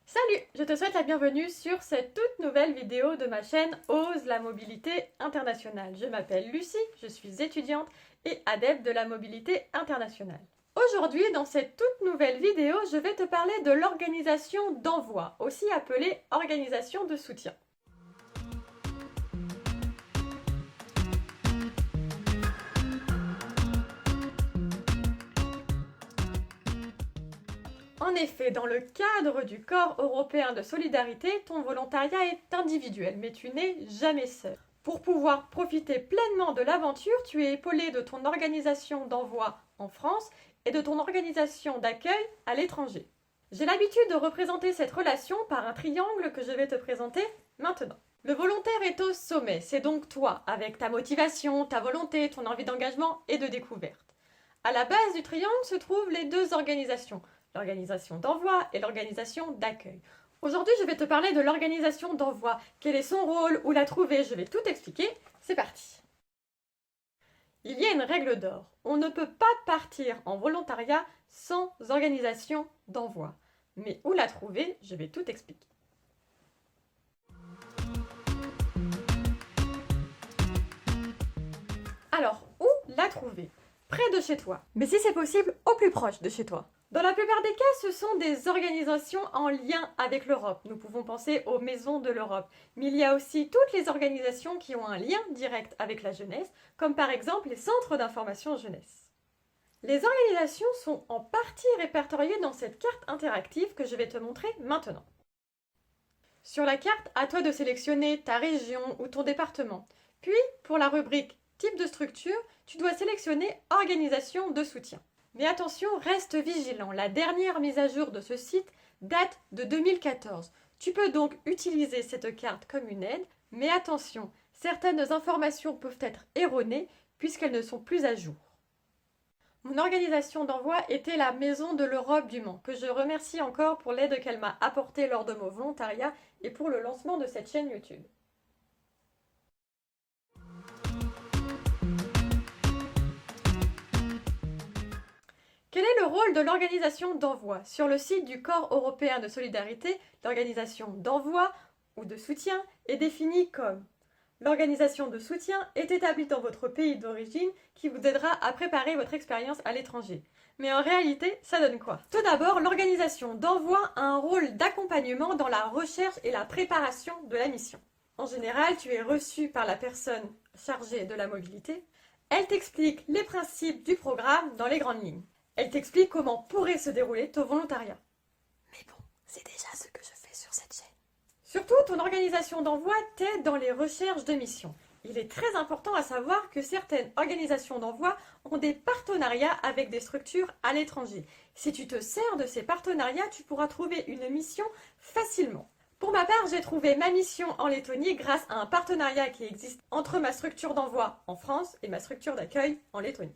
Salut, je te souhaite la bienvenue sur cette toute nouvelle vidéo de ma chaîne Ose la mobilité internationale. Je m'appelle Lucie, je suis étudiante et adepte de la mobilité internationale. Aujourd'hui, dans cette toute nouvelle vidéo, je vais te parler de l'organisation d'envoi, aussi appelée organisation de soutien. En effet, dans le cadre du Corps européen de solidarité, ton volontariat est individuel, mais tu n'es jamais seul. Pour pouvoir profiter pleinement de l'aventure, tu es épaulé de ton organisation d'envoi en France et de ton organisation d'accueil à l'étranger. J'ai l'habitude de représenter cette relation par un triangle que je vais te présenter maintenant. Le volontaire est au sommet, c'est donc toi, avec ta motivation, ta volonté, ton envie d'engagement et de découverte. À la base du triangle se trouvent les deux organisations, l'organisation d'envoi et l'organisation d'accueil. Aujourd'hui, je vais te parler de l'organisation d'envoi. Quel est son rôle, où la trouver, je vais tout expliquer. C'est parti. Il y a une règle d'or. On ne peut pas partir en volontariat sans organisation d'envoi. Mais où la trouver, je vais tout expliquer. Alors, où la trouver? Près de chez toi. Mais si c'est possible, au plus proche de chez toi. Dans la plupart des cas, ce sont des organisations en lien avec l'Europe. Nous pouvons penser aux maisons de l'Europe. Mais il y a aussi toutes les organisations qui ont un lien direct avec la jeunesse, comme par exemple les centres d'information jeunesse. Les organisations sont en partie répertoriées dans cette carte interactive que je vais te montrer maintenant. Sur la carte, à toi de sélectionner ta région ou ton département. Puis, pour la rubrique type de structure, tu dois sélectionner organisation de soutien. Mais attention, reste vigilant, la dernière mise à jour de ce site date de 2014. Tu peux donc utiliser cette carte comme une aide, mais attention, certaines informations peuvent être erronées puisqu'elles ne sont plus à jour. Mon organisation d'envoi était la Maison de l'Europe du Mans, que je remercie encore pour l'aide qu'elle m'a apportée lors de mon volontariat et pour le lancement de cette chaîne YouTube. Quel est le rôle de l'organisation d'envoi? Sur le site du Corps européen de solidarité, l'organisation d'envoi ou de soutien est définie comme: l'organisation de soutien est établie dans votre pays d'origine qui vous aidera à préparer votre expérience à l'étranger. Mais en réalité, ça donne quoi? Tout d'abord, l'organisation d'envoi a un rôle d'accompagnement dans la recherche et la préparation de la mission. En général, tu es reçu par la personne chargée de la mobilité. Elle t'explique les principes du programme dans les grandes lignes. Elle t'explique comment pourrait se dérouler ton volontariat. Mais bon, c'est déjà ce que je fais sur cette chaîne. Surtout, ton organisation d'envoi t'aide dans les recherches de missions. Il est très important à savoir que certaines organisations d'envoi ont des partenariats avec des structures à l'étranger. Si tu te sers de ces partenariats, tu pourras trouver une mission facilement. Pour ma part, j'ai trouvé ma mission en Lettonie grâce à un partenariat qui existe entre ma structure d'envoi en France et ma structure d'accueil en Lettonie.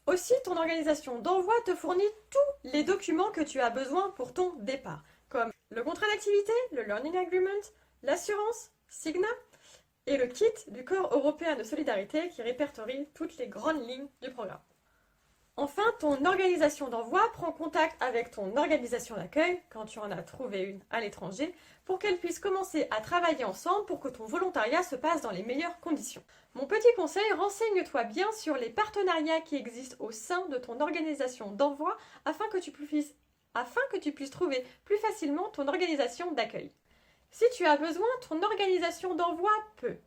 Aussi, ton organisation d'envoi te fournit tous les documents que tu as besoin pour ton départ, comme le contrat d'activité, le Learning Agreement, l'assurance, Signa, et le kit du Corps européen de solidarité qui répertorie toutes les grandes lignes du programme. Enfin, ton organisation d'envoi prend contact avec ton organisation d'accueil, quand tu en as trouvé une à l'étranger, pour qu'elle puisse commencer à travailler ensemble pour que ton volontariat se passe dans les meilleures conditions. Mon petit conseil, renseigne-toi bien sur les partenariats qui existent au sein de ton organisation d'envoi afin que tu puisses trouver plus facilement ton organisation d'accueil. Si tu as besoin, ton organisation d'envoi peut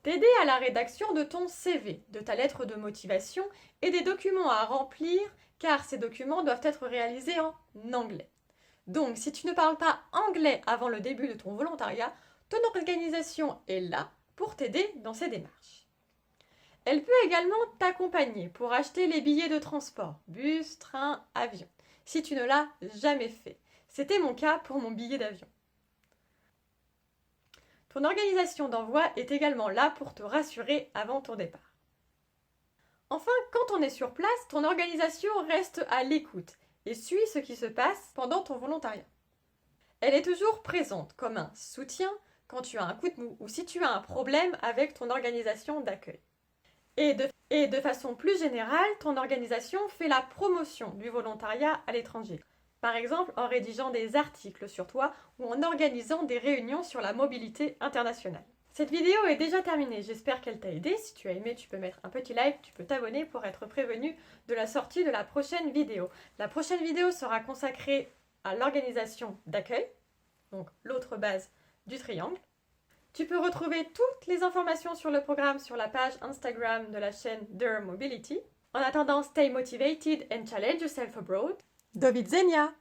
t'aider à la rédaction de ton CV, de ta lettre de motivation et des documents à remplir, car ces documents doivent être réalisés en anglais. Donc, si tu ne parles pas anglais avant le début de ton volontariat, ton organisation est là pour t'aider dans ces démarches. Elle peut également t'accompagner pour acheter les billets de transport, bus, train, avion, si tu ne l'as jamais fait. C'était mon cas pour mon billet d'avion. Ton organisation d'envoi est également là pour te rassurer avant ton départ. Enfin, quand on est sur place, ton organisation reste à l'écoute et suit ce qui se passe pendant ton volontariat. Elle est toujours présente comme un soutien quand tu as un coup de mou ou si tu as un problème avec ton organisation d'accueil. Et de façon plus générale, ton organisation fait la promotion du volontariat à l'étranger. Par exemple, en rédigeant des articles sur toi ou en organisant des réunions sur la mobilité internationale. Cette vidéo est déjà terminée, j'espère qu'elle t'a aidé. Si tu as aimé, tu peux mettre un petit like, tu peux t'abonner pour être prévenu de la sortie de la prochaine vidéo. La prochaine vidéo sera consacrée à l'organisation d'accueil, donc l'autre base du triangle. Tu peux retrouver toutes les informations sur le programme sur la page Instagram de la chaîne Der Mobility. En attendant, stay motivated and challenge yourself abroad. Do widzenia!